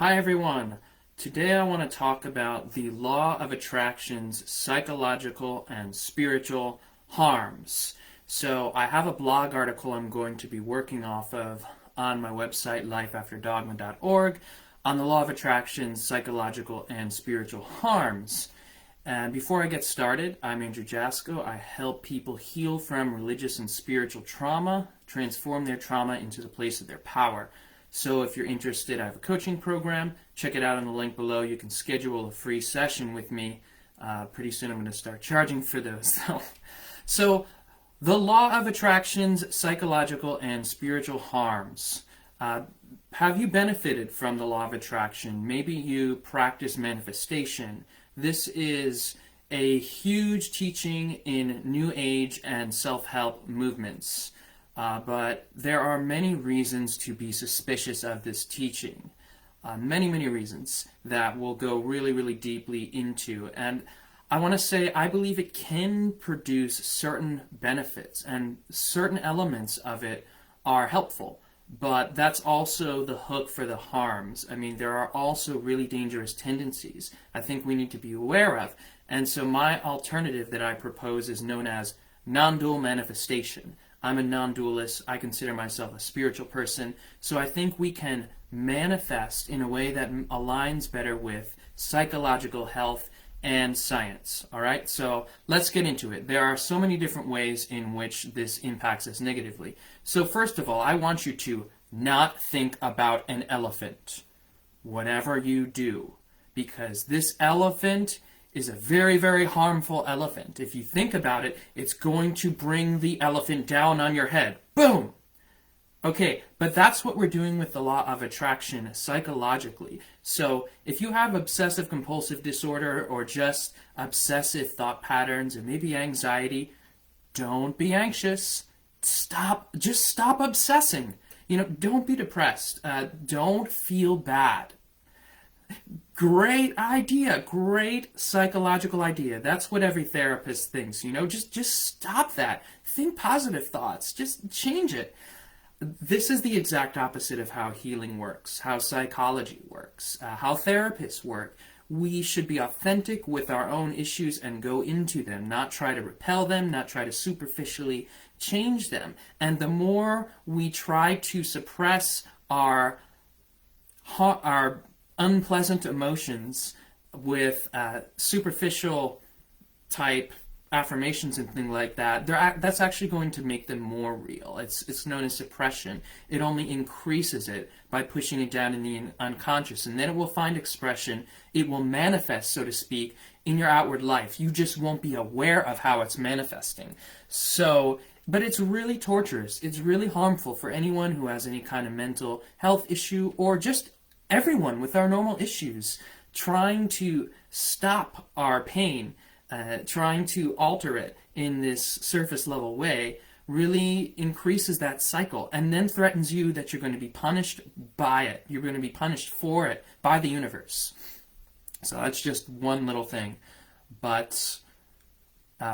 Hi everyone. Today I want to talk about the law of attraction's psychological and spiritual harms. So I have a blog article I'm going to be working off of on my website lifeafterdogma.org on the law of attraction's psychological and spiritual harms. And before I get started, I'm Andrew Jasko. I help people heal from religious and spiritual trauma, transform their trauma into the place of their power. So if you're interested, I have a coaching program. Check it out on the link below. You can schedule a free session with me. Pretty soon I'm going to start charging for those. So the law of attraction's psychological and spiritual harms. Have you benefited from the law of attraction? Maybe you practice manifestation. This is a huge teaching in New Age and self-help movements. But there are many reasons to be suspicious of this teaching. Many reasons that we'll go really deeply into. And I want to say I believe it can produce certain benefits, and certain elements of it are helpful. But that's also the hook for the harms. I mean, there are also really dangerous tendencies I think we need to be aware of. And so my alternative that I propose is known as non-dual manifestation. I'm a non-dualist. I consider myself a spiritual person. So I think we can manifest in a way that aligns better with psychological health and science. All right? So let's get into it. There are so many different ways in which this impacts us negatively. So first of all, I want you to not think about an elephant, whatever you do, because this elephant is a very harmful elephant. If you think about it, it's going to bring the elephant down on your head. Boom! Okay, but that's what we're doing with the law of attraction psychologically. So if you have obsessive compulsive disorder or just obsessive thought patterns or maybe anxiety, don't be anxious. Just stop obsessing. Don't be depressed. Don't feel bad. Great idea, great psychological idea. That's what every therapist thinks, just stop that. Think positive thoughts, just change it. This is the exact opposite of how healing works, how psychology works, how therapists work. We should be authentic with our own issues and go into them, not try to repel them, not try to superficially change them. And the more we try to suppress our unpleasant emotions with superficial type affirmations and things like that, that's actually going to make them more real. It's known as suppression. It only increases it by pushing it down in the unconscious, and then it will find expression. It will manifest, so to speak, in your outward life. You just won't be aware of how it's manifesting. But it's really torturous. It's really harmful for anyone who has any kind of mental health issue, or just everyone with our normal issues. Trying to stop our pain, trying to alter it in this surface level way, really increases that cycle and then threatens you that you're going to be punished by it. You're going to be punished for it by the universe. So that's just one little thing. But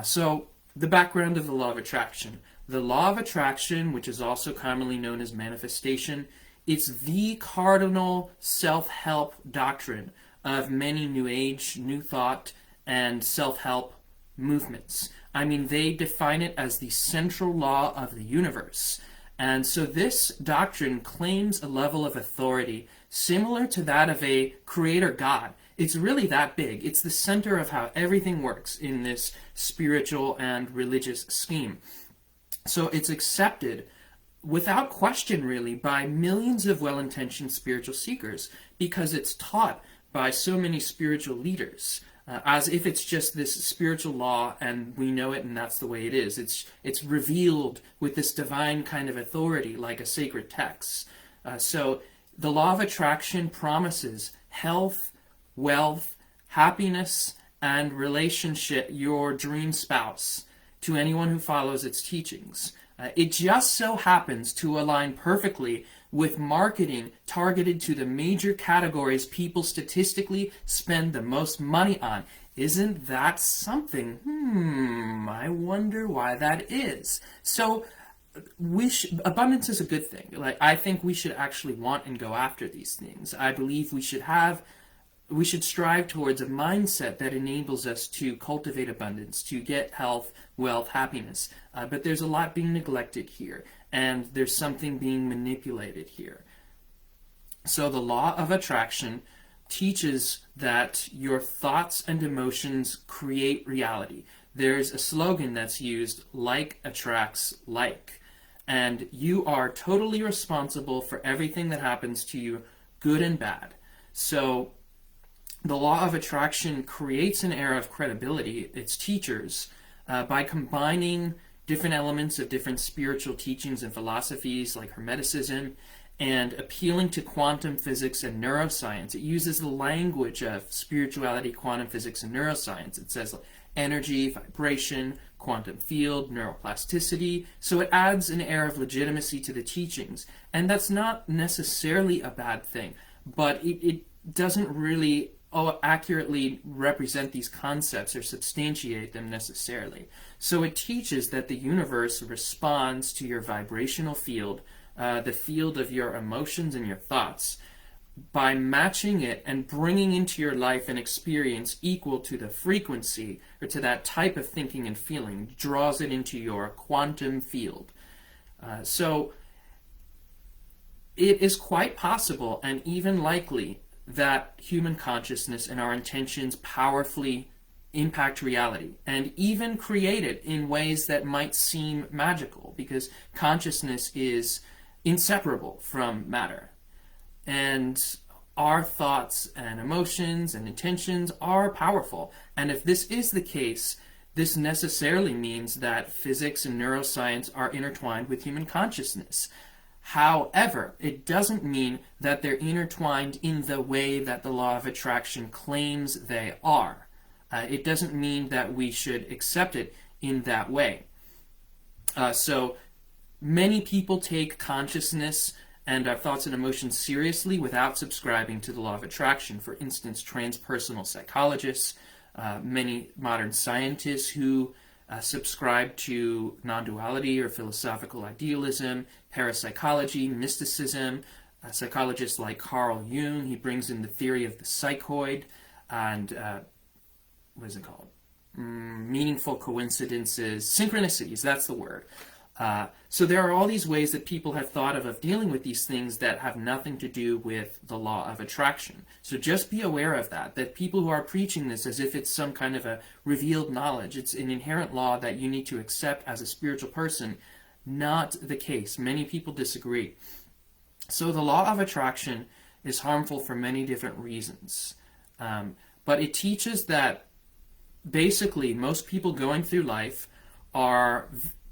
so the background of the law of attraction. The law of attraction, which is also commonly known as manifestation, it's the cardinal self-help doctrine of many New Age, New Thought, and self-help movements. I mean, they define it as the central law of the universe. And so this doctrine claims a level of authority similar to that of a creator God. It's really that big. It's the center of how everything works in this spiritual and religious scheme. So it's accepted without question, really, by millions of well-intentioned spiritual seekers, because it's taught by so many spiritual leaders, as if it's just this spiritual law and we know it and that's the way it is. It's revealed with this divine kind of authority, like a sacred text. So the law of attraction promises health, wealth, happiness, and relationship, your dream spouse, to anyone who follows its teachings. It just so happens to align perfectly with marketing targeted to the major categories people statistically spend the most money on. Isn't that something? I wonder why that is. So abundance is a good thing. Like, I think we should actually want and go after these things. I believe we should strive towards a mindset that enables us to cultivate abundance, to get health, wealth, happiness. But there's a lot being neglected here, and there's something being manipulated here. So the law of attraction teaches that your thoughts and emotions create reality. There's a slogan that's used, like attracts like. And you are totally responsible for everything that happens to you, good and bad. So the law of attraction creates an air of credibility, its teachers, by combining different elements of different spiritual teachings and philosophies like Hermeticism, and appealing to quantum physics and neuroscience. It uses the language of spirituality, quantum physics, and neuroscience. It says energy, vibration, quantum field, neuroplasticity. So it adds an air of legitimacy to the teachings. And that's not necessarily a bad thing, but it doesn't really accurately represent these concepts or substantiate them necessarily. So it teaches that the universe responds to your vibrational field, the field of your emotions and your thoughts, by matching it and bringing into your life an experience equal to the frequency or to that type of thinking and feeling, draws it into your quantum field. So it is quite possible and even likely that human consciousness and our intentions powerfully impact reality and even create it in ways that might seem magical, because consciousness is inseparable from matter. And our thoughts and emotions and intentions are powerful. And if this is the case, this necessarily means that physics and neuroscience are intertwined with human consciousness. However, it doesn't mean that they're intertwined in the way that the law of attraction claims they are. It doesn't mean that we should accept it in that way. So many people take consciousness and our thoughts and emotions seriously without subscribing to the law of attraction. For instance, transpersonal psychologists, many modern scientists who subscribe to non-duality or philosophical idealism, parapsychology, mysticism. Psychologists like Carl Jung, he brings in the theory of the psychoid, and what is it called? Meaningful coincidences, synchronicities, that's the word. So there are all these ways that people have thought of dealing with these things that have nothing to do with the law of attraction. So just be aware of that people who are preaching this as if it's some kind of a revealed knowledge, it's an inherent law that you need to accept as a spiritual person, not the case. Many people disagree. So the law of attraction is harmful for many different reasons. But it teaches that basically most people going through life are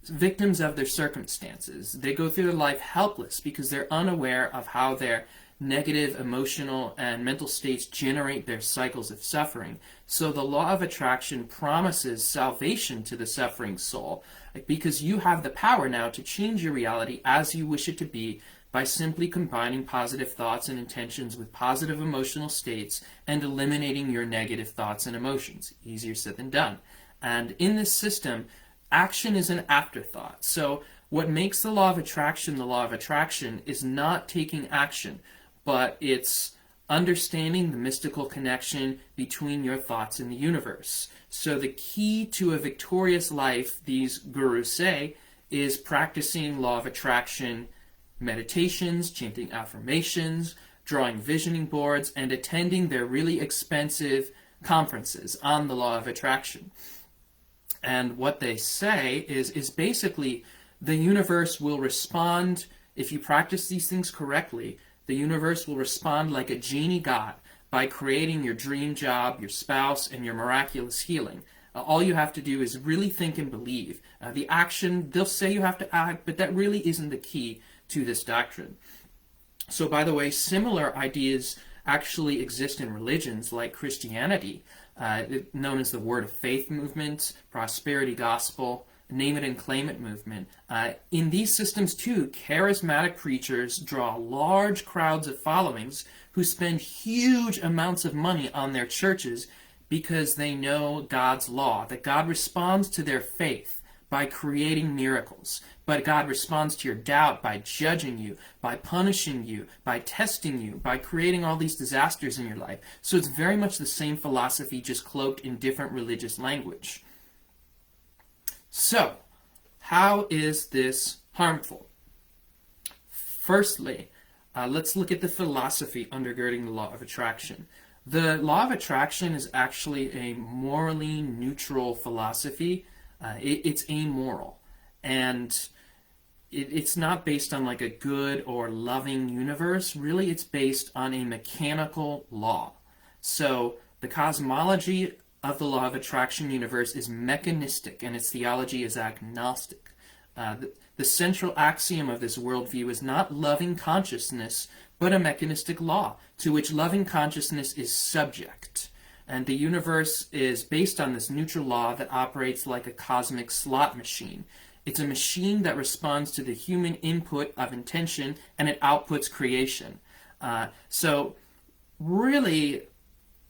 victims of their circumstances. They go through their life helpless because they're unaware of how their negative emotional and mental states generate their cycles of suffering. So the law of attraction promises salvation to the suffering soul, because you have the power now to change your reality as you wish it to be by simply combining positive thoughts and intentions with positive emotional states and eliminating your negative thoughts and emotions. Easier said than done. And in this system, action is an afterthought. So what makes the law of attraction is not taking action, but it's understanding the mystical connection between your thoughts and the universe. So the key to a victorious life, these gurus say, is practicing law of attraction meditations, chanting affirmations, drawing visioning boards, and attending their really expensive conferences on the law of attraction. And what they say is basically the universe will respond, if you practice these things correctly, the universe will respond like a genie god by creating your dream job, your spouse, and your miraculous healing. All you have to do is really think and believe. The action, they'll say you have to act, but that really isn't the key to this doctrine. So, by the way, similar ideas actually exist in religions like Christianity, known as the Word of Faith movement, prosperity gospel, name it and claim it movement. In these systems too, charismatic preachers draw large crowds of followings who spend huge amounts of money on their churches because they know God's law, that God responds to their faith by creating miracles. But God responds to your doubt by judging you, by punishing you, by testing you, by creating all these disasters in your life. So it's very much the same philosophy, just cloaked in different religious language. So, how is this harmful? Firstly, let's look at the philosophy undergirding the law of attraction. The law of attraction is actually a morally neutral philosophy. It's amoral, and it's not based on like a good or loving universe. Really, it's based on a mechanical law. So the cosmology of the law of attraction universe is mechanistic, and its theology is agnostic. The central axiom of this worldview is not loving consciousness, but a mechanistic law to which loving consciousness is subject. And the universe is based on this neutral law that operates like a cosmic slot machine. It's a machine that responds to the human input of intention, and it outputs creation. So really,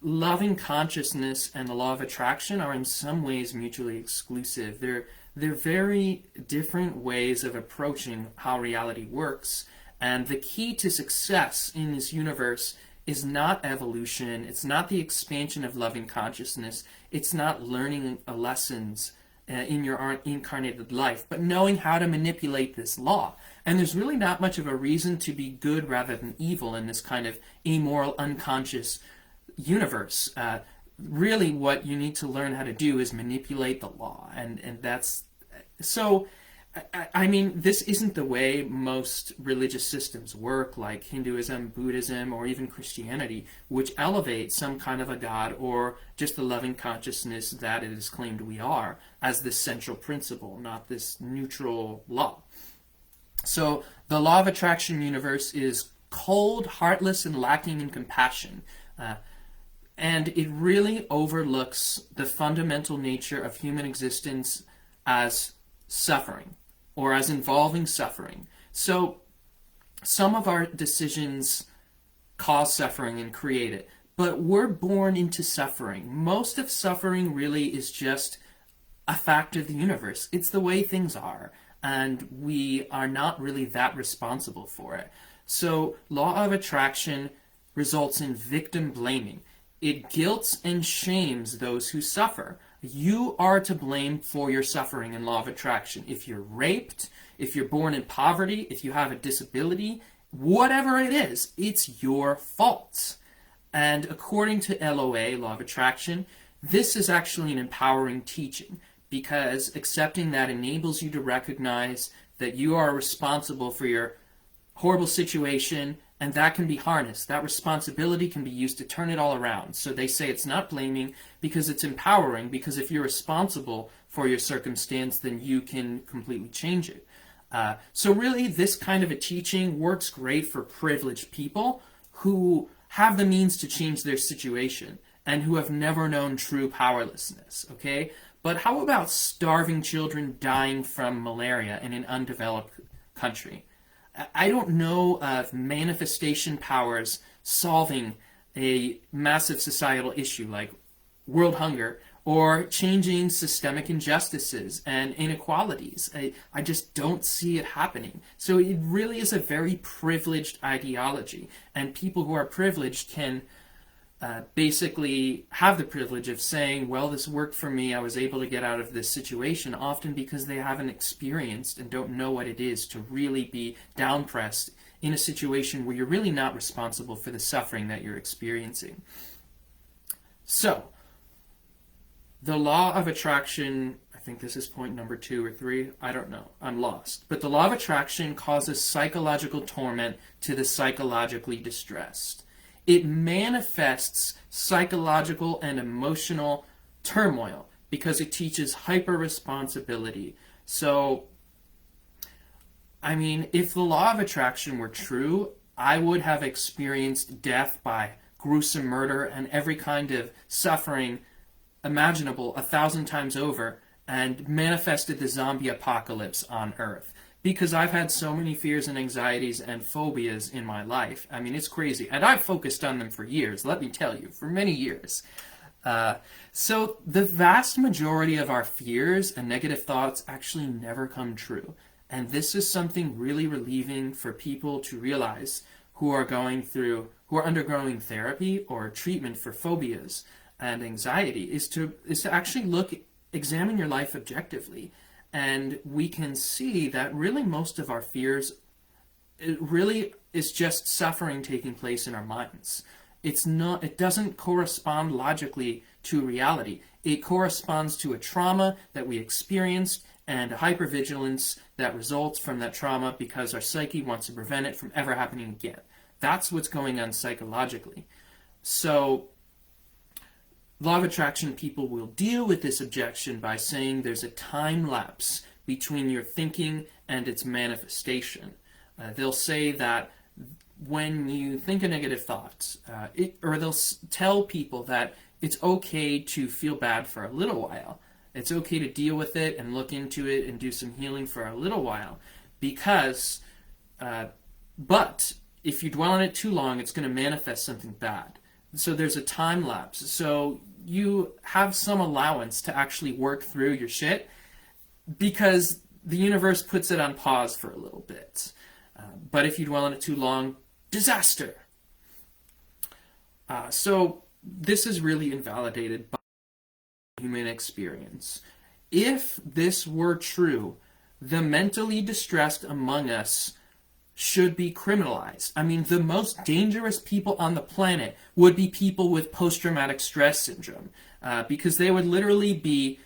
loving consciousness and the law of attraction are in some ways mutually exclusive. They're very different ways of approaching how reality works. And the key to success in this universe is not evolution. It's not the expansion of loving consciousness. It's not learning lessons in your incarnated life, but knowing how to manipulate this law. And there's really not much of a reason to be good rather than evil in this kind of amoral, unconscious universe. Really what you need to learn how to do is manipulate the law, and that's so. I mean, this isn't the way most religious systems work, like Hinduism, Buddhism, or even Christianity, which elevate some kind of a god or just the loving consciousness that it is claimed we are as this central principle, not this neutral law. So the law of attraction universe is cold, heartless, and lacking in compassion. And it really overlooks the fundamental nature of human existence as suffering, or as involving suffering. So some of our decisions cause suffering and create it, but we're born into suffering. Most of suffering really is just a fact of the universe. It's the way things are, and we are not really that responsible for it. So law of attraction results in victim blaming. It guilts and shames those who suffer. You are to blame for your suffering in law of attraction. If you're raped, if you're born in poverty, if you have a disability, whatever it is, it's your fault. And according to LOA, law of attraction, this is actually an empowering teaching, because accepting that enables you to recognize that you are responsible for your horrible situation, and that can be harnessed. That responsibility can be used to turn it all around. So they say it's not blaming because it's empowering, because if you're responsible for your circumstance, then you can completely change it. So really, this kind of a teaching works great for privileged people who have the means to change their situation and who have never known true powerlessness, okay? But how about starving children dying from malaria in an undeveloped country? I don't know of manifestation powers solving a massive societal issue like world hunger or changing systemic injustices and inequalities. I just don't see it happening. So it really is a very privileged ideology, and people who are privileged can basically have the privilege of saying, well, this worked for me, I was able to get out of this situation, often because they haven't experienced and don't know what it is to really be downpressed in a situation where you're really not responsible for the suffering that you're experiencing. So, the law of attraction, I think this is point number 2 or 3, I don't know, I'm lost. But the law of attraction causes psychological torment to the psychologically distressed. It manifests psychological and emotional turmoil because it teaches hyper-responsibility. So, I mean, if the law of attraction were true, I would have experienced death by gruesome murder and every kind of suffering imaginable 1,000 times over and manifested the zombie apocalypse on Earth. Because I've had so many fears and anxieties and phobias in my life. I mean, it's crazy. And I've focused on them for years, let me tell you, for many years. So the vast majority of our fears and negative thoughts actually never come true. And this is something really relieving for people to realize who are undergoing therapy or treatment for phobias and anxiety is to actually examine your life objectively. And we can see that really most of our fears, it really is just suffering taking place in our minds. It doesn't correspond logically to reality. It corresponds to a trauma that we experienced and a hypervigilance that results from that trauma because our psyche wants to prevent it from ever happening again. That's what's going on psychologically. So, law of attraction people will deal with this objection by saying there's a time lapse between your thinking and its manifestation. They'll say that when you think a negative thought, or they'll tell people that it's okay to feel bad for a little while. It's okay to deal with it and look into it and do some healing for a little while, because, but if you dwell on it too long, it's going to manifest something bad. So there's a time lapse. So you have some allowance to actually work through your shit because the universe puts it on pause for a little bit. But if you dwell on it too long, disaster. So this is really invalidated by human experience. If this were true, the mentally distressed among us should be criminalized. I mean, the most dangerous people on the planet would be people with post-traumatic stress syndrome, because they would literally be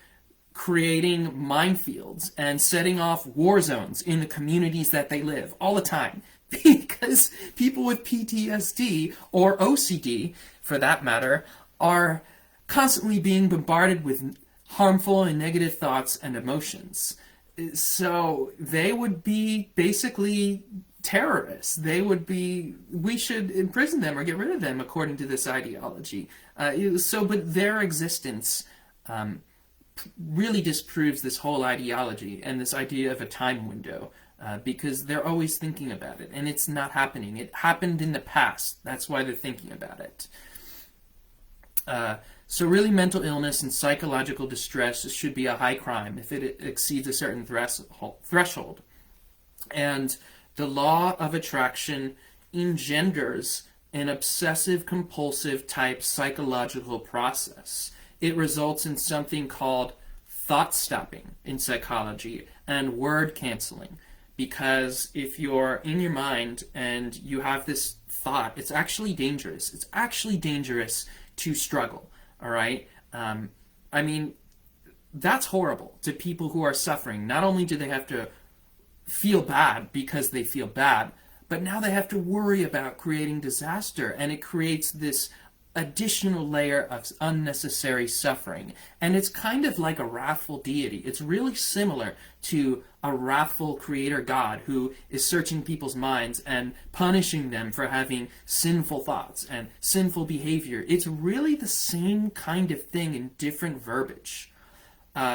creating minefields and setting off war zones in the communities that they live all the time. Because people with PTSD, or OCD for that matter, are constantly being bombarded with harmful and negative thoughts and emotions. So they would be basically terrorists. We should imprison them or get rid of them according to this ideology. But their existence really disproves this whole ideology and this idea of a time window, because they're always thinking about it, and it's not happening. It happened in the past. That's why they're thinking about it. So really, mental illness and psychological distress should be a high crime if it exceeds a certain threshold. And the law of attraction engenders an obsessive-compulsive type psychological process. It results in something called thought stopping in psychology and word canceling. Because if you're in your mind and you have this thought, it's actually dangerous. It's actually dangerous to struggle, all right? I mean, that's horrible to people who are suffering. Not only do they have to feel bad because they feel bad, but now they have to worry about creating disaster, and it creates this additional layer of unnecessary suffering. And it's kind of like a wrathful deity. It's really similar to a wrathful creator God who is searching people's minds and punishing them for having sinful thoughts and sinful behavior. It's really the same kind of thing in different verbiage.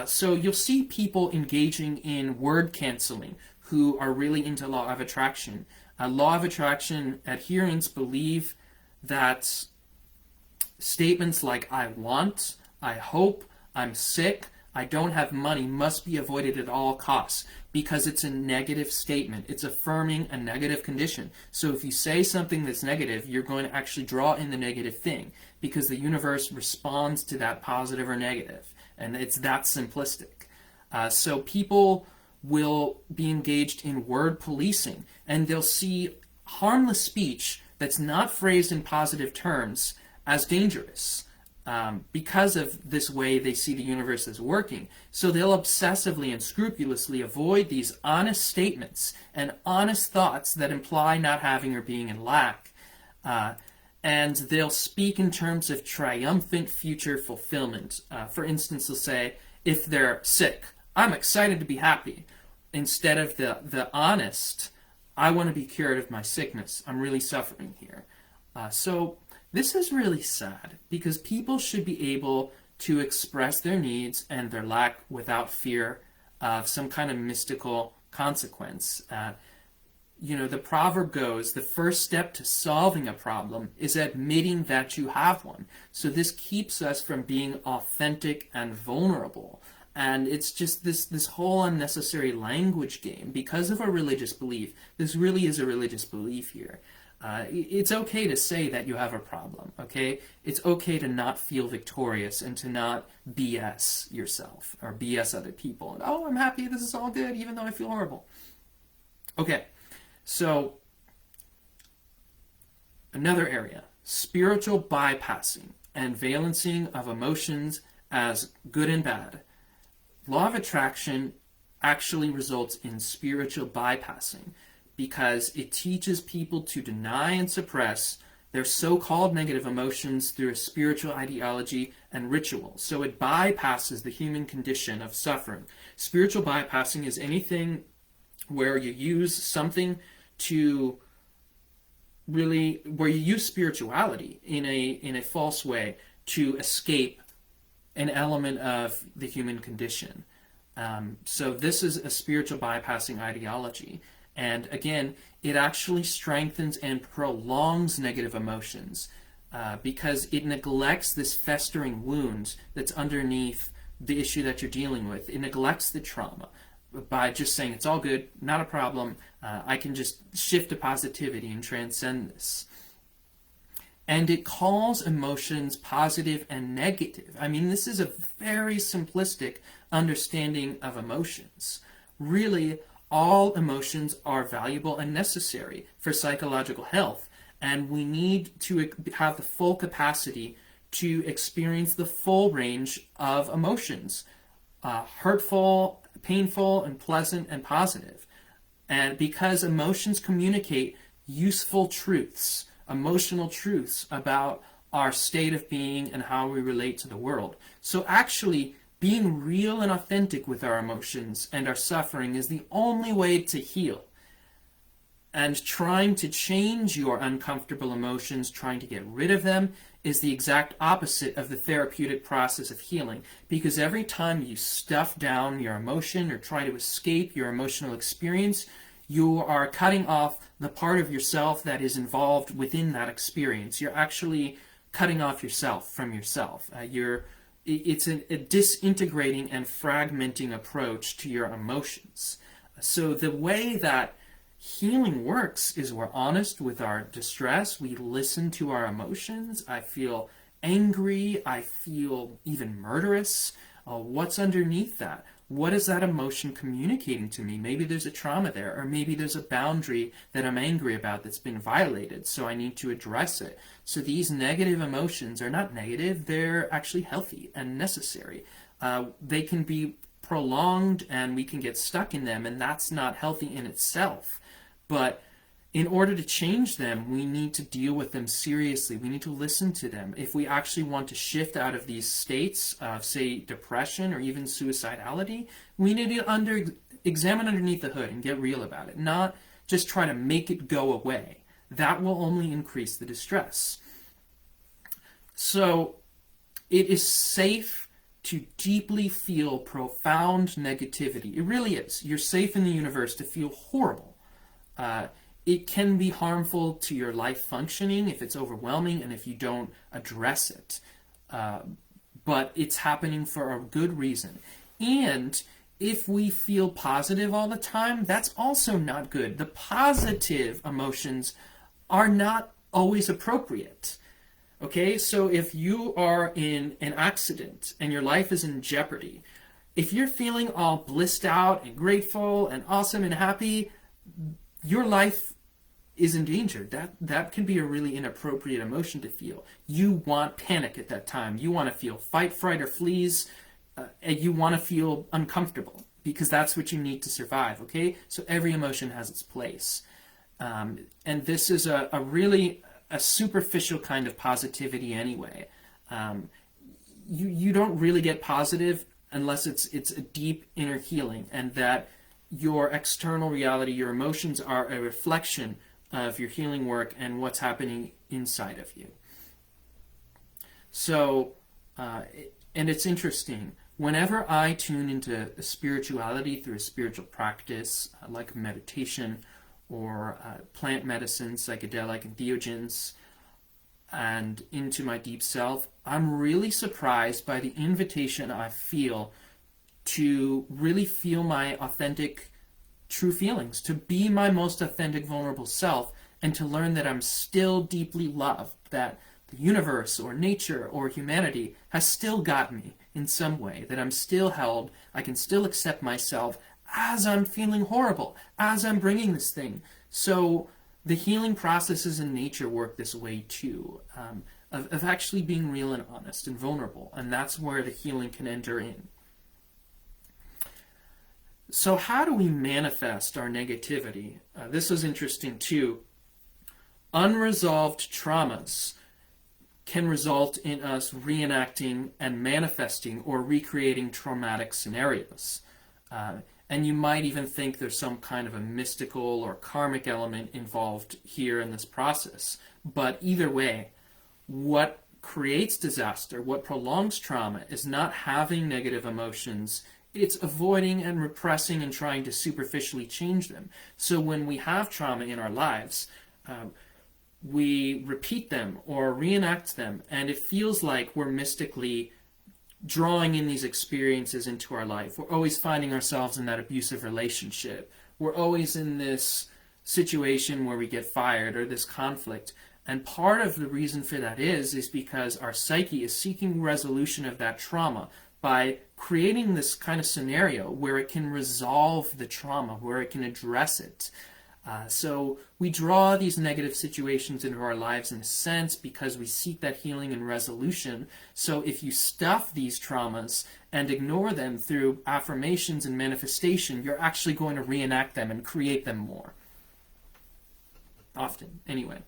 So you'll see people engaging in word canceling who are really into law of attraction. Law of attraction adherents believe that statements like I want, I hope, I'm sick, I don't have money must be avoided at all costs, because it's a negative statement. It's affirming a negative condition. So if you say something that's negative, you're going to actually draw in the negative thing, because the universe responds to that positive or negative, and it's that simplistic. So people will be engaged in word policing, and they'll see harmless speech that's not phrased in positive terms as dangerous, because of this way they see the universe as working. So they'll obsessively and scrupulously avoid these honest statements and honest thoughts that imply not having or being in lack. And they'll speak in terms of triumphant future fulfillment. For instance, they'll say, if they're sick, I'm excited to be happy. Instead of the honest, I want to be cured of my sickness. I'm really suffering here. So this is really sad, because people should be able to express their needs and their lack without fear of some kind of mystical consequence. the proverb goes, the first step to solving a problem is admitting that you have one. So this keeps us from being authentic and vulnerable. And it's just this whole unnecessary language game because of a religious belief. This really is a religious belief here. It's okay to say that you have a problem, okay? It's okay to not feel victorious and to not BS yourself or BS other people. And, oh, I'm happy, this is all good, even though I feel horrible. Okay, so another area, spiritual bypassing and valencing of emotions as good and bad. Law of attraction actually results in spiritual bypassing because it teaches people to deny and suppress their so-called negative emotions through a spiritual ideology and ritual. So it bypasses the human condition of suffering. Spiritual bypassing is anything where you use something to really, where you use spirituality in a false way to escape an element of the human condition. So this is a spiritual bypassing ideology. And again, it actually strengthens and prolongs negative emotions because it neglects this festering wound that's underneath the issue that you're dealing with. It neglects the trauma by just saying it's all good, not a problem, I can just shift to positivity and transcend this. And it calls emotions positive and negative. I mean, this is a very simplistic understanding of emotions. Really, all emotions are valuable and necessary for psychological health, and we need to have the full capacity to experience the full range of emotions, hurtful, painful, and pleasant, and positive. And because emotions communicate useful truths, emotional truths about our state of being and how we relate to the world. So actually, being real and authentic with our emotions and our suffering is the only way to heal. And trying to change your uncomfortable emotions, trying to get rid of them, is the exact opposite of the therapeutic process of healing. Because every time you stuff down your emotion or try to escape your emotional experience, you are cutting off the part of yourself that is involved within that experience. You're actually cutting off yourself from yourself. It's a disintegrating and fragmenting approach to your emotions. So the way that healing works is we're honest with our distress. We listen to our emotions. I feel angry. I feel even murderous. What's underneath that? What is that emotion communicating to me? Maybe there's a trauma there, or maybe there's a boundary that I'm angry about that's been violated, so I need to address it. So these negative emotions are not negative, they're actually healthy and necessary. They can be prolonged and we can get stuck in them, and that's not healthy in itself. But in order to change them, we need to deal with them seriously. We need to listen to them. If we actually want to shift out of these states of, say, depression or even suicidality, we need to examine underneath the hood and get real about it, not just try to make it go away. That will only increase the distress. So it is safe to deeply feel profound negativity. It really is. You're safe in the universe to feel horrible. It can be harmful to your life functioning if it's overwhelming and if you don't address it. But it's happening for a good reason. And if we feel positive all the time, that's also not good. The positive emotions are not always appropriate. Okay, so if you are in an accident and your life is in jeopardy, if you're feeling all blissed out and grateful and awesome and happy, your life is endangered. That can be a really inappropriate emotion to feel. You want panic at that time. You want to feel fight, fright, or fleas. And you want to feel uncomfortable because that's what you need to survive, okay? So every emotion has its place. And this is a really superficial kind of positivity anyway. You don't really get positive unless it's a deep inner healing, and that your external reality, your emotions, are a reflection of your healing work and what's happening inside of you. So, and it's interesting, whenever I tune into spirituality through a spiritual practice, like meditation, or plant medicine, psychedelic entheogens, and into my deep self, I'm really surprised by the invitation I feel to really feel my authentic, true feelings, to be my most authentic, vulnerable self, and to learn that I'm still deeply loved, that the universe or nature or humanity has still got me in some way, that I'm still held, I can still accept myself as I'm feeling horrible, as I'm bringing this thing. So the healing processes in nature work this way too, of actually being real and honest and vulnerable, and that's where the healing can enter in. So how do we manifest our negativity? This is interesting too. Unresolved traumas can result in us reenacting and manifesting or recreating traumatic scenarios. And you might even think there's some kind of a mystical or karmic element involved here in this process. But either way, what creates disaster, what prolongs trauma, is not having negative emotions. It's avoiding and repressing and trying to superficially change them. So when we have trauma in our lives, we repeat them or reenact them, and it feels like we're mystically drawing in these experiences into our life. We're always finding ourselves in that abusive relationship. We're always in this situation where we get fired or this conflict. And part of the reason for that is because our psyche is seeking resolution of that trauma by creating this kind of scenario where it can resolve the trauma, where it can address it. So we draw these negative situations into our lives in a sense because we seek that healing and resolution. So if you stuff these traumas and ignore them through affirmations and manifestation, you're actually going to reenact them and create them more. Often, anyway.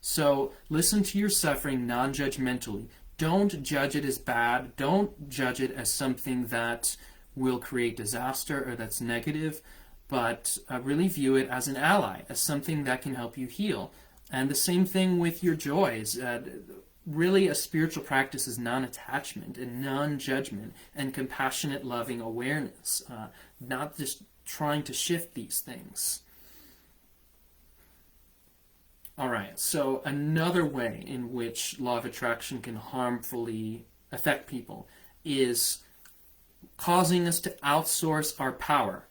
So listen to your suffering non-judgmentally. Don't judge it as bad. Don't judge it as something that will create disaster or that's negative. But really view it as an ally, as something that can help you heal. And the same thing with your joys. Really, a spiritual practice is non-attachment and non-judgment and compassionate, loving awareness, not just trying to shift these things. All right, so another way in which law of attraction can harmfully affect people is causing us to outsource our power.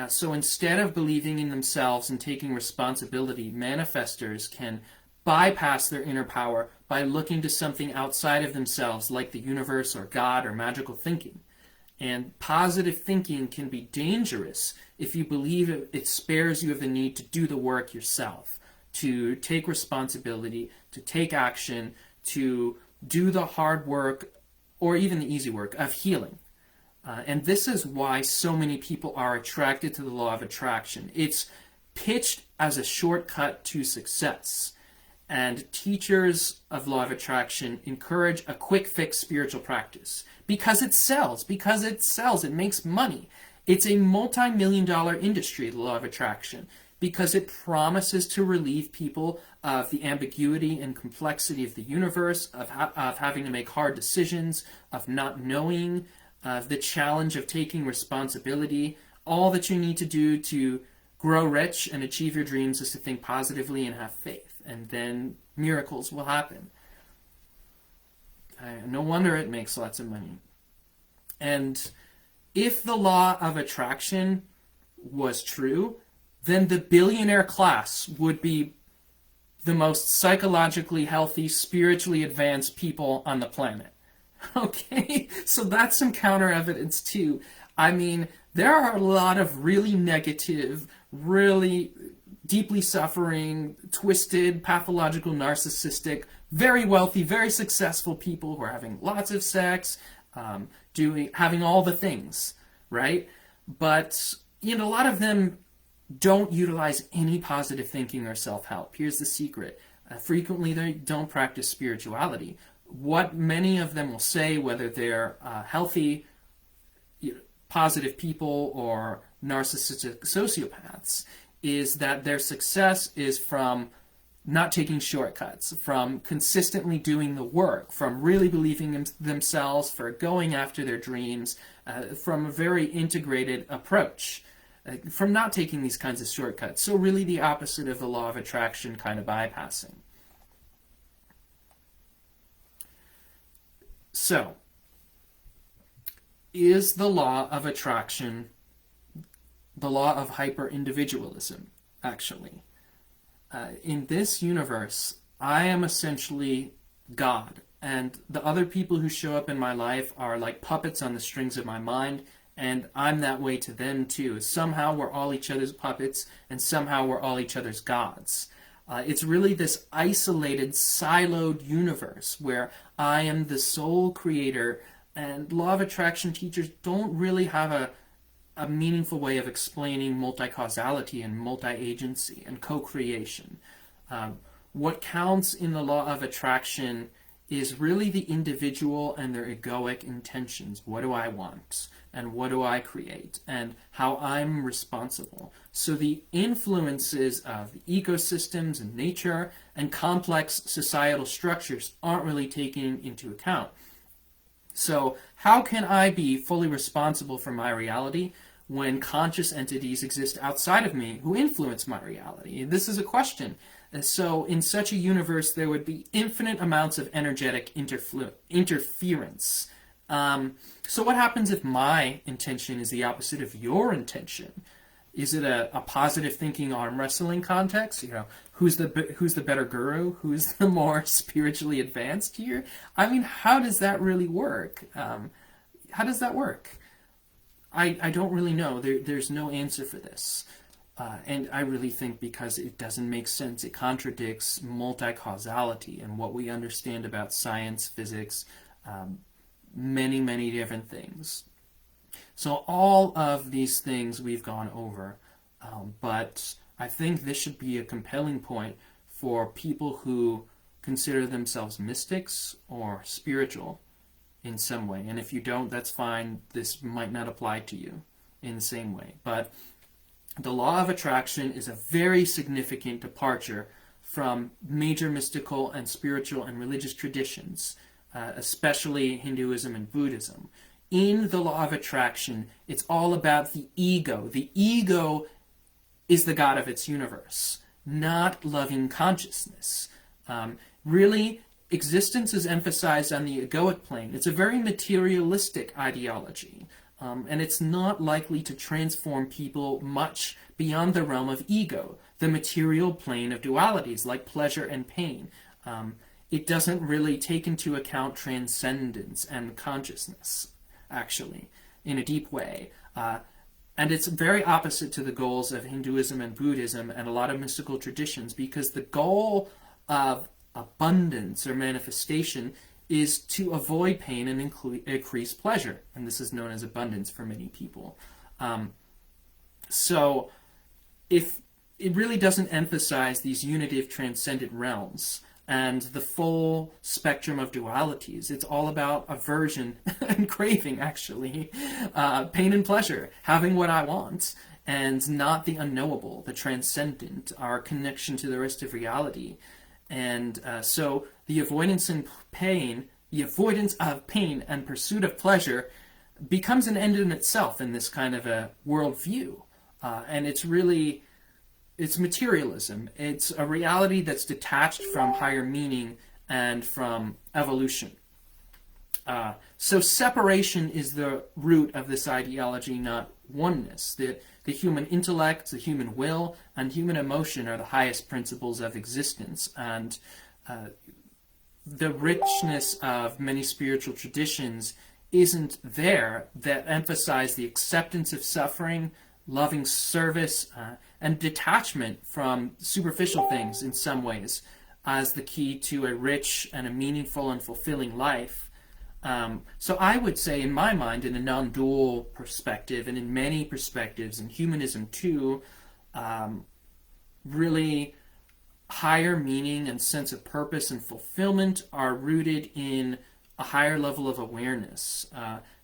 So instead of believing in themselves and taking responsibility, manifestors can bypass their inner power by looking to something outside of themselves, like the universe or God or magical thinking. And positive thinking can be dangerous if you believe it spares you of the need to do the work yourself, to take responsibility, to take action, to do the hard work or even the easy work of healing. And this is why so many people are attracted to the law of attraction. It's pitched as a shortcut to success. And teachers of law of attraction encourage a quick fix spiritual practice because it sells, it makes money. It's a multi-million-dollar industry, the law of attraction, because it promises to relieve people of the ambiguity and complexity of the universe, of having to make hard decisions, of not knowing, the challenge of taking responsibility. All that you need to do to grow rich and achieve your dreams is to think positively and have faith, and then miracles will happen. No wonder it makes lots of money. And if the law of attraction was true, then the billionaire class would be the most psychologically healthy, spiritually advanced people on the planet. Okay, so that's some counter evidence too. I mean, there are a lot of really negative, really deeply suffering, twisted, pathological, narcissistic, very wealthy, very successful people who are having lots of sex, having all the things, right? But, a lot of them don't utilize any positive thinking or self-help. Here's the secret. Frequently, they don't practice spirituality. What many of them will say, whether they're healthy, positive people or narcissistic sociopaths, is that their success is from not taking shortcuts, from consistently doing the work, from really believing in themselves, for going after their dreams, from a very integrated approach. from not taking these kinds of shortcuts. So really the opposite of the law of attraction kind of bypassing. So, is the law of attraction the law of hyper-individualism, actually? In this universe, I am essentially God, and the other people who show up in my life are like puppets on the strings of my mind, and I'm that way to them too. Somehow we're all each other's puppets, and somehow we're all each other's gods. It's really this isolated, siloed universe where I am the sole creator, and law of attraction teachers don't really have a meaningful way of explaining multi-causality and multi-agency and co-creation. What counts in the law of attraction is really the individual and their egoic intentions. What do I want? And what do I create? And how I'm responsible. So the influences of the ecosystems and nature and complex societal structures aren't really taken into account. So how can I be fully responsible for my reality when conscious entities exist outside of me who influence my reality? This is a question. So in such a universe, there would be infinite amounts of energetic interference. So what happens if my intention is the opposite of your intention? Is it a positive thinking arm wrestling context? You know, who's the better guru? Who's the more spiritually advanced here? I mean, how does that really work? How does that work? I don't really know. There's no answer for this. And I really think because it doesn't make sense, it contradicts multi-causality and what we understand about science, physics, many, many different things. So all of these things we've gone over, but I think this should be a compelling point for people who consider themselves mystics or spiritual in some way. And if you don't, that's fine. This might not apply to you in the same way. But the law of attraction is a very significant departure from major mystical and spiritual and religious traditions, especially Hinduism and Buddhism. In the law of attraction, it's all about the ego. The ego is the god of its universe, not loving consciousness. Really, existence is emphasized on the egoic plane. It's a very materialistic ideology. And it's not likely to transform people much beyond the realm of ego, the material plane of dualities like pleasure and pain. It doesn't really take into account transcendence and consciousness, actually, in a deep way. And it's very opposite to the goals of Hinduism and Buddhism and a lot of mystical traditions, because the goal of abundance or manifestation is to avoid pain and increase pleasure. And this is known as abundance for many people. So if it really doesn't emphasize these unitive transcendent realms and the full spectrum of dualities, it's all about aversion and craving, actually. Pain and pleasure, having what I want, and not the unknowable, the transcendent, our connection to the rest of reality. And so the avoidance of pain and pursuit of pleasure becomes an end in itself in this kind of a worldview. And it's materialism. It's a reality that's detached from higher meaning and from evolution. So separation is the root of this ideology, not oneness. The human intellect, the human will, and human emotion are the highest principles of existence. And the richness of many spiritual traditions isn't there that emphasize the acceptance of suffering, loving service, and detachment from superficial things in some ways as the key to a rich and a meaningful and fulfilling life. So I would say, in my mind, in a non-dual perspective, and in many perspectives, in humanism too, really higher meaning and sense of purpose and fulfillment are rooted in a higher level of awareness.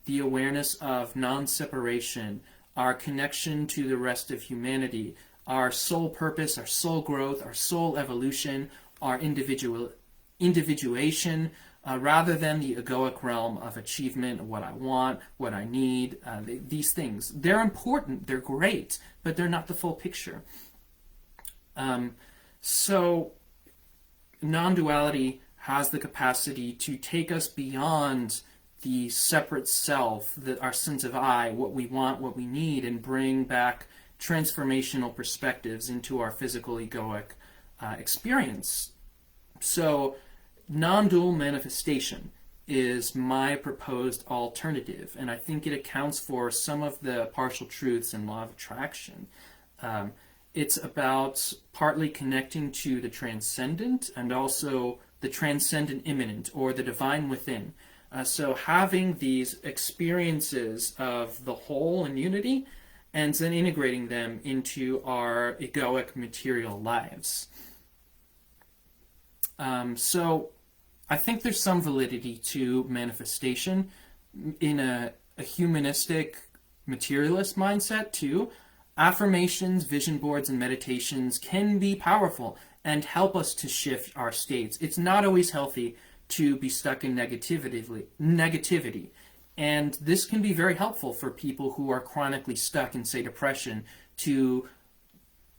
The awareness of non-separation, our connection to the rest of humanity, our soul purpose, our soul growth, our soul evolution, our individuation, rather than the egoic realm of achievement, what I want, what I need, these things. They're important, they're great, but they're not the full picture. So non-duality has the capacity to take us beyond the separate self, our sense of I, what we want, what we need, and bring back transformational perspectives into our physical egoic experience. So non-dual manifestation is my proposed alternative, and I think it accounts for some of the partial truths in law of attraction. It's about partly connecting to the transcendent and also the transcendent immanent, or the divine within. So having these experiences of the whole and unity, and then integrating them into our egoic material lives. So I think there's some validity to manifestation in a humanistic materialist mindset too. Affirmations, vision boards, and meditations can be powerful and help us to shift our states. It's not always healthy to be stuck in negativity. And this can be very helpful for people who are chronically stuck in, say, depression, to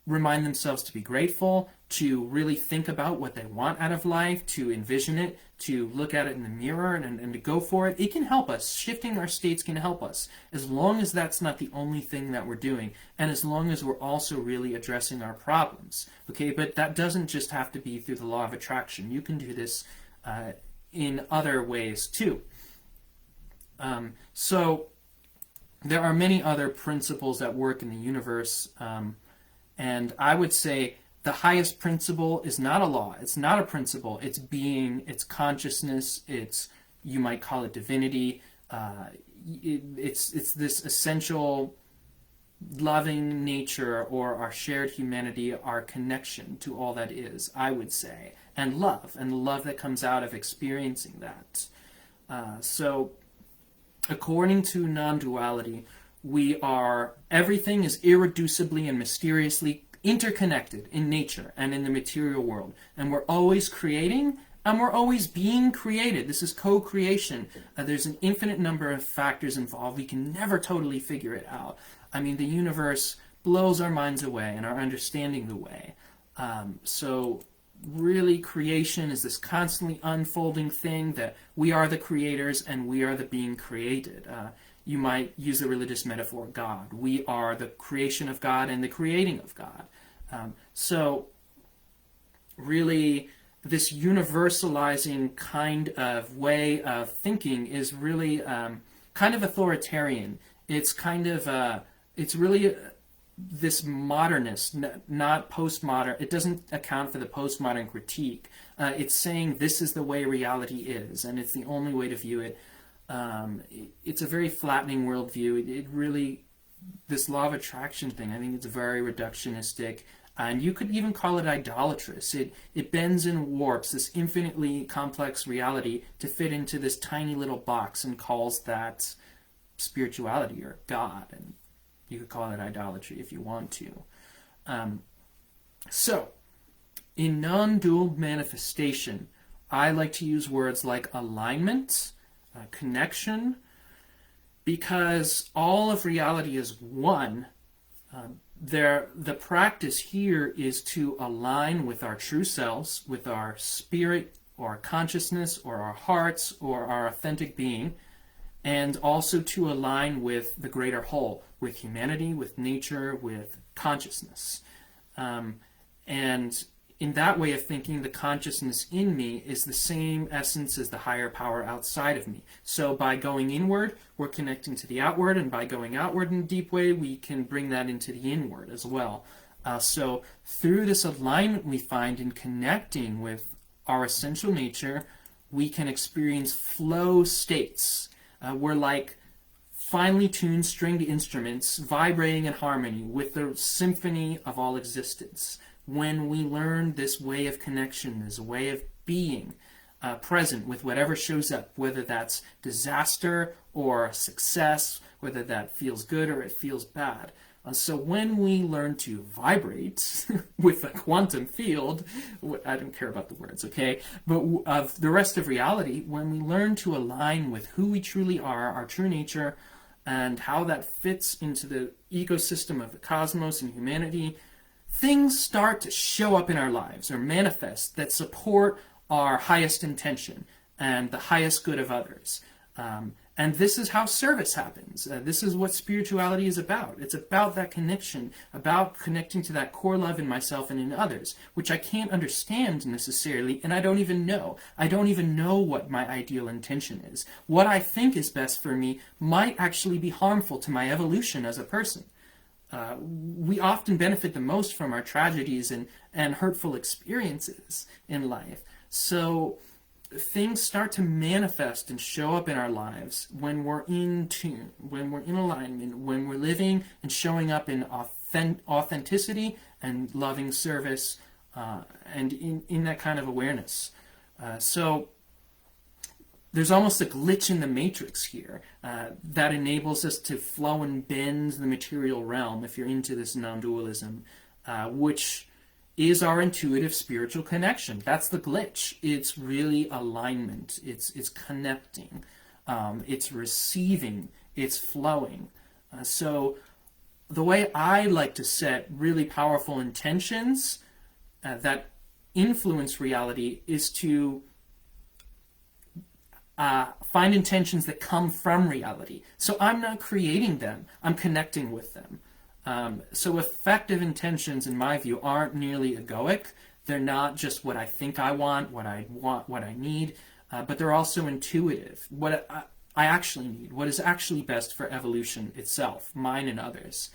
remind themselves to be grateful, to really think about what they want out of life, to envision it, to look at it in the mirror and to go for it. It can help us. Shifting our states can help us, as long as that's not the only thing that we're doing, and as long as we're also really addressing our problems. Okay, but that doesn't just have to be through the law of attraction. You can do this in other ways too. So there are many other principles at work in the universe, and I would say the highest principle is not a law, it's not a principle, it's being, it's consciousness, it's, you might call it divinity, it's this essential loving nature, or our shared humanity, our connection to all that is, I would say, and the love that comes out of experiencing that. So according to non-duality, everything is irreducibly and mysteriously interconnected in nature and in the material world. And we're always creating, and we're always being created. This is co-creation. There's an infinite number of factors involved. We can never totally figure it out. I mean, the universe blows our minds away and our understanding away. So really, creation is this constantly unfolding thing that we are the creators and we are the being created. You might use the religious metaphor, God. We are the creation of God and the creating of God. So really, this universalizing kind of way of thinking is really kind of authoritarian. It's kind of, it's really this modernist, not postmodern. It doesn't account for the postmodern critique. It's saying this is the way reality is, and it's the only way to view it. It's a very flattening worldview. It really, this law of attraction thing, I think it's very reductionistic, and you could even call it idolatrous. It bends and warps this infinitely complex reality to fit into this tiny little box and calls that spirituality or God, and you could call it idolatry if you want to. So, in non-dual manifestation, I like to use words like alignment, connection, because all of reality is one. The practice here is to align with our true selves, with our spirit, or our consciousness, or our hearts, or our authentic being, and also to align with the greater whole, with humanity, with nature, with consciousness. And in that way of thinking, the consciousness in me is the same essence as the higher power outside of me. So by going inward, we're connecting to the outward, and by going outward in a deep way, we can bring that into the inward as well. So through this alignment we find in connecting with our essential nature, we can experience flow states. We're like finely tuned stringed instruments vibrating in harmony with the symphony of all existence. When we learn this way of connection, this way of being present with whatever shows up, whether that's disaster or success, whether that feels good or it feels bad, So when we learn to vibrate with a quantum field, I don't care about the words, okay, but of the rest of reality, when we learn to align with who we truly are, our true nature, and how that fits into the ecosystem of the cosmos and humanity, things start to show up in our lives or manifest that support our highest intention and the highest good of others. And this is how service happens. This is what spirituality is about. It's about that connection, about connecting to that core love in myself and in others, which I can't understand necessarily, and I don't even know. I don't even know what my ideal intention is. What I think is best for me might actually be harmful to my evolution as a person. We often benefit the most from our tragedies and hurtful experiences in life. So things start to manifest and show up in our lives when we're in tune, when we're in alignment, when we're living and showing up in authenticity and loving service, and in that kind of awareness. So there's almost a glitch in the matrix here that enables us to flow and bend the material realm, if you're into this non-dualism, which is our intuitive spiritual connection. That's the glitch. It's really alignment. It's connecting. It's receiving. It's flowing. So the way I like to set really powerful intentions that influence reality is to find intentions that come from reality. So I'm not creating them. I'm connecting with them. So effective intentions, in my view, aren't merely egoic. They're not just what I think I want, what I need, but they're also intuitive. What I actually need, what is actually best for evolution itself, mine and others.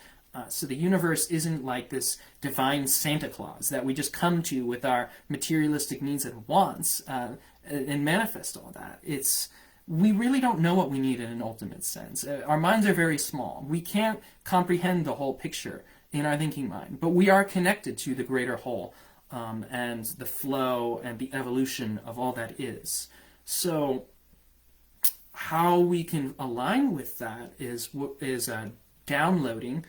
So the universe isn't like this divine Santa Claus that we just come to with our materialistic needs and wants and manifest all that. We really don't know what we need in an ultimate sense. Our minds are very small. We can't comprehend the whole picture in our thinking mind, but we are connected to the greater whole and the flow and the evolution of all that is. So how we can align with that is downloading,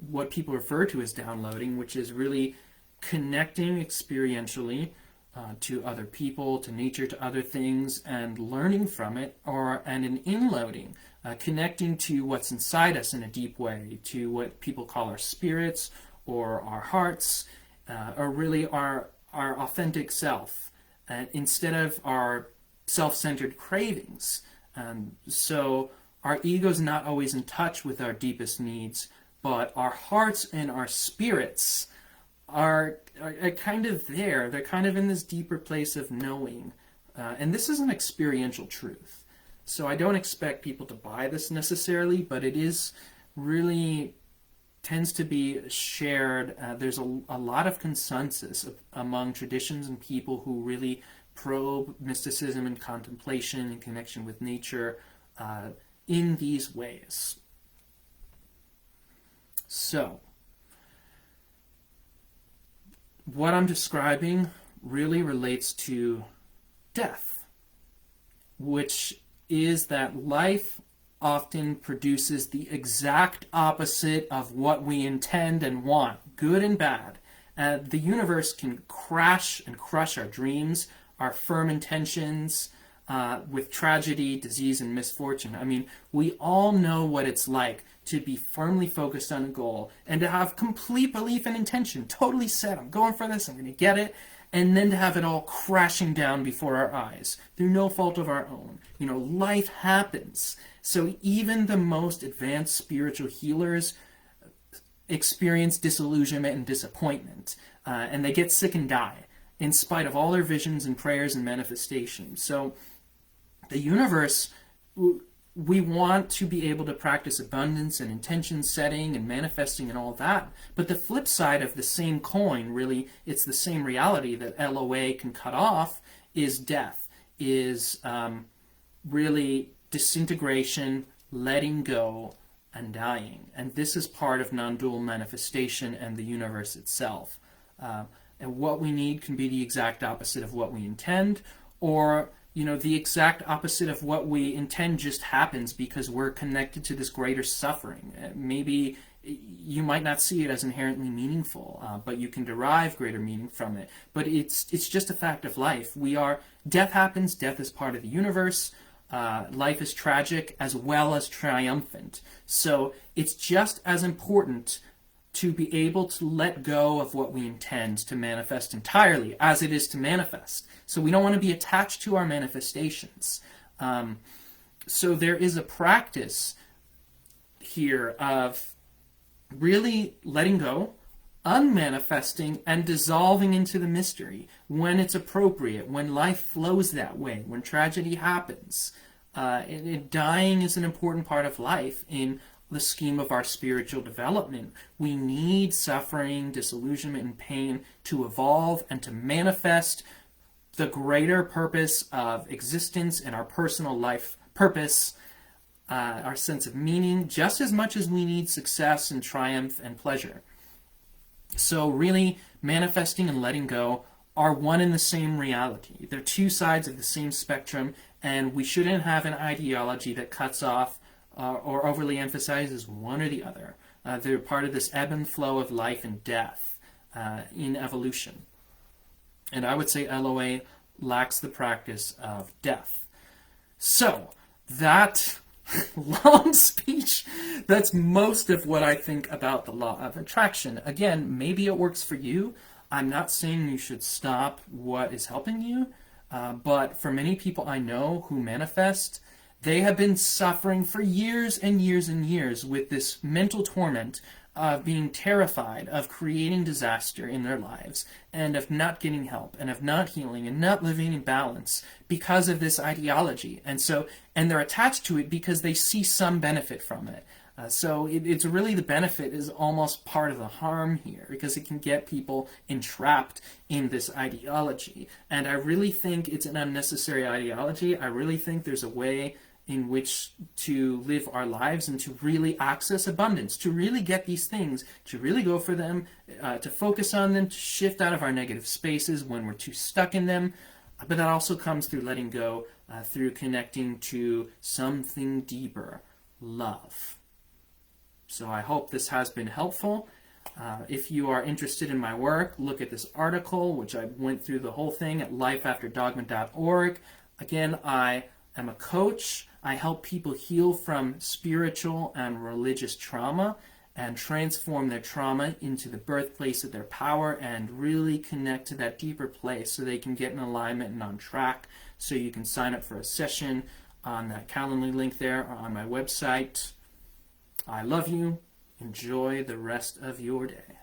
what people refer to as downloading, which is really connecting experientially to other people, to nature, to other things, and learning from it, and an inloading, connecting to what's inside us in a deep way, to what people call our spirits or our hearts, or really our authentic self, instead of our self-centered cravings. So our ego's not always in touch with our deepest needs, but our hearts and our spirits are kind of there. They're kind of in this deeper place of knowing. And this is an experiential truth. So I don't expect people to buy this necessarily, but it is really tends to be shared. There's a lot of consensus among traditions and people who really probe mysticism and contemplation and connection with nature in these ways. So what I'm describing really relates to death, which is that life often produces the exact opposite of what we intend and want, good and bad. The universe can crash and crush our dreams, our firm intentions, with tragedy, disease, and misfortune. I mean, we all know what it's like to be firmly focused on a goal and to have complete belief and intention, totally set, I'm going for this, I'm going to get it, and then to have it all crashing down before our eyes through no fault of our own. You know, life happens. So even the most advanced spiritual healers experience disillusionment and disappointment, and they get sick and die in spite of all their visions and prayers and manifestations. So the universe, we want to be able to practice abundance and intention setting and manifesting and all that. But the flip side of the same coin, really, it's the same reality that LOA can cut off, is death, is really disintegration, letting go, and dying. And this is part of non-dual manifestation and the universe itself. And what we need can be the exact opposite of what we intend, or the exact opposite of what we intend just happens because we're connected to this greater suffering. Maybe you might not see it as inherently meaningful, but you can derive greater meaning from it. But it's just a fact of life. Death happens. Death is part of the universe. Life is tragic as well as triumphant. So it's just as important to be able to let go of what we intend to manifest entirely as it is to manifest. So we don't want to be attached to our manifestations. So there is a practice here of really letting go, unmanifesting, and dissolving into the mystery when it's appropriate, when life flows that way, when tragedy happens. Dying is an important part of life in the scheme of our spiritual development. We need suffering, disillusionment, and pain to evolve and to manifest the greater purpose of existence and our personal life purpose, our sense of meaning, just as much as we need success and triumph and pleasure. So really, manifesting and letting go are one and the same reality. They're two sides of the same spectrum, and we shouldn't have an ideology that cuts off or overly emphasizes one or the other. They're part of this ebb and flow of life and death in evolution. And I would say LOA lacks the practice of death. So, that long speech, that's most of what I think about the law of attraction. Again, maybe it works for you. I'm not saying you should stop what is helping you, but for many people I know who manifest, they have been suffering for years and years and years with this mental torment of being terrified of creating disaster in their lives and of not getting help and of not healing and not living in balance because of this ideology. And they're attached to it because they see some benefit from it. So it's really, the benefit is almost part of the harm here, because it can get people entrapped in this ideology. And I really think it's an unnecessary ideology. I really think there's a way in which to live our lives and to really access abundance, to really get these things, to really go for them, to focus on them, to shift out of our negative spaces when we're too stuck in them. But that also comes through letting go, through connecting to something deeper, love. So I hope this has been helpful. If you are interested in my work, look at this article, which I went through the whole thing at lifeafterdogma.org. Again, I am a coach. I help people heal from spiritual and religious trauma and transform their trauma into the birthplace of their power and really connect to that deeper place so they can get in alignment and on track. So you can sign up for a session on that Calendly link there or on my website. I love you. Enjoy the rest of your day.